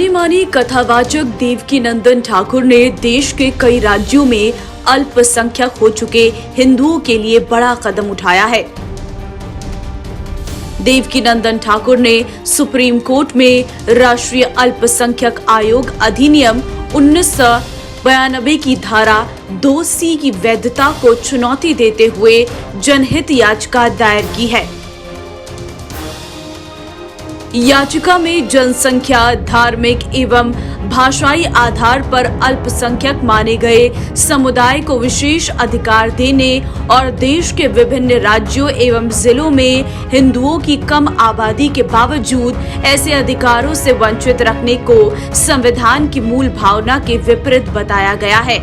जानी मानी कथावाचक देवकीनंदन ठाकुर ने देश के कई राज्यों में अल्पसंख्यक हो चुके हिंदुओं के लिए बड़ा कदम उठाया है। देवकीनंदन ठाकुर ने सुप्रीम कोर्ट में राष्ट्रीय अल्पसंख्यक आयोग अधिनियम 1992 की धारा 2C की वैधता को चुनौती देते हुए जनहित याचिका दायर की है। याचिका में जनसंख्या, धार्मिक एवं भाषाई आधार पर अल्पसंख्यक माने गए समुदाय को विशेष अधिकार देने और देश के विभिन्न राज्यों एवं जिलों में हिंदुओं की कम आबादी के बावजूद ऐसे अधिकारों से वंचित रखने को संविधान की मूल भावना के विपरीत बताया गया है।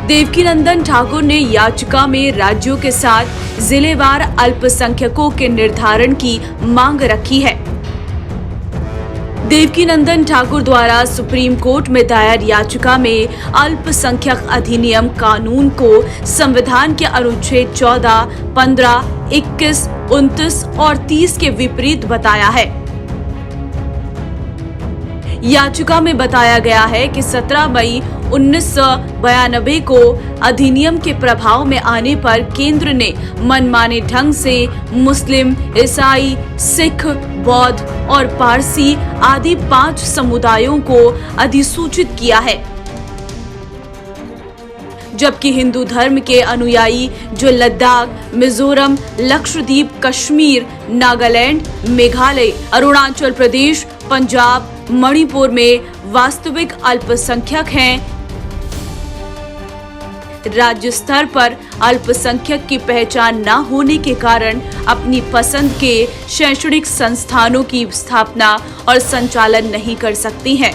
देवकीनंदन ठाकुर ने याचिका में राज्यों के साथ जिलेवार अल्पसंख्यकों के निर्धारण की मांग रखी है। देवकीनंदन ठाकुर द्वारा सुप्रीम कोर्ट में दायर याचिका में अल्पसंख्यक अधिनियम कानून को संविधान के अनुच्छेद 14, 15, 21, 29 और 30 के विपरीत बताया है। याचिका में बताया गया है कि 17 मई 1992 को अधिनियम के प्रभाव में आने पर केंद्र ने मनमाने ढंग से मुस्लिम, ईसाई, सिख, बौद्ध और पारसी आदि 5 समुदायों को अधिसूचित किया है, जबकि हिंदू धर्म के अनुयायी जो लद्दाख, मिजोरम, लक्षद्वीप, कश्मीर, नागालैंड, मेघालय, अरुणाचल प्रदेश, पंजाब, मणिपुर में वास्तविक अल्पसंख्यक हैं, राज्य स्तर पर अल्पसंख्यक की पहचान न होने के कारण अपनी पसंद के शैक्षणिक संस्थानों की स्थापना और संचालन नहीं कर सकती हैं।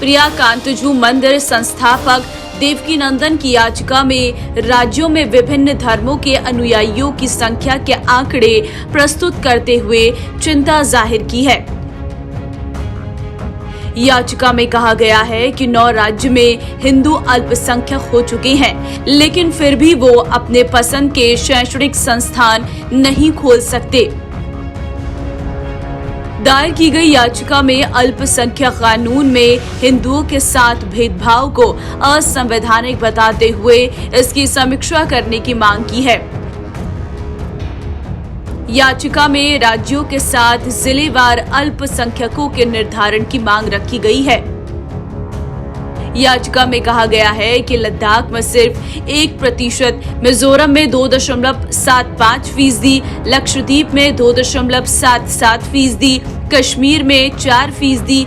प्रिया कांतजू मंदिर संस्थापक देवकीनंदन की याचिका में राज्यों में विभिन्न धर्मों के अनुयायियों की संख्या के आंकड़े प्रस्तुत करते हुए चिंता जाहिर की है। याचिका में कहा गया है कि 9 राज्य में हिंदू अल्पसंख्यक हो चुके हैं, लेकिन फिर भी वो अपने पसंद के शैक्षणिक संस्थान नहीं खोल सकते। दायर की गई याचिका में अल्पसंख्यक कानून में हिंदुओं के साथ भेदभाव को असंवैधानिक बताते हुए इसकी समीक्षा करने की मांग की है। याचिका में राज्यों के साथ जिलेवार अल्पसंख्यकों के निर्धारण की मांग रखी गई है। याचिका में कहा गया है कि लद्दाख में सिर्फ 1%, मिजोरम में 2.75%, लक्षद्वीप में 2.77%, कश्मीर में 4%,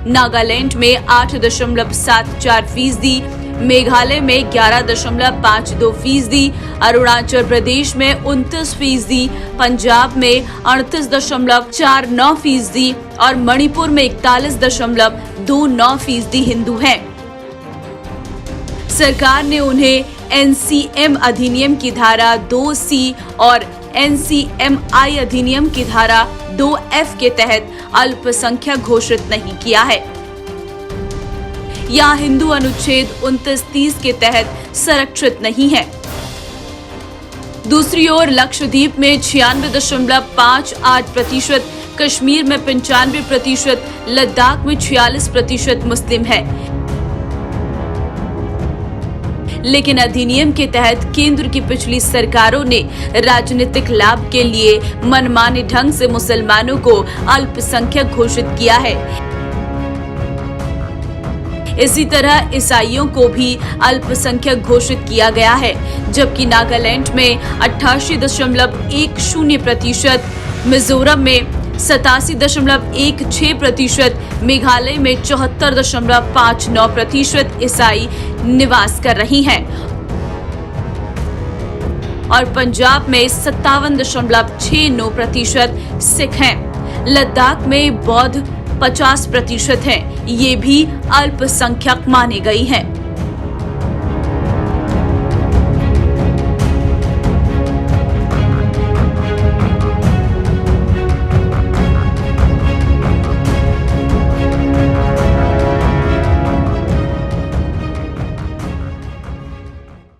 नागालैंड में 8.74%, मेघालय में 11.52%, अरुणाचल प्रदेश में 29%, पंजाब में 38.49% और मणिपुर में 41.29% हिंदू हैं। सरकार ने उन्हें एनसीएम अधिनियम की धारा 2C और एनसीएमआई अधिनियम की धारा 2F के तहत अल्पसंख्यक घोषित नहीं किया है। यहाँ हिंदू अनुच्छेद 29-30 के तहत संरक्षित नहीं है। दूसरी ओर लक्षद्वीप में 96.58%, कश्मीर में 95%, लद्दाख में 46% मुस्लिम है। लेकिन अधिनियम के तहत केंद्र की पिछली सरकारों ने राजनीतिक लाभ के लिए मनमाने ढंग से मुसलमानों को अल्पसंख्यक घोषित किया है। इसी तरह ईसाइयों को भी अल्पसंख्यक घोषित किया गया है, जबकि नागालैंड में 88.10%, मिजोरम में 87.16%, मेघालय में 74.59% ईसाई निवास कर रही हैं और पंजाब में 57.69% सिख हैं। लद्दाख में बौद्ध 50% हैं। ये भी अल्पसंख्यक माने गई हैं।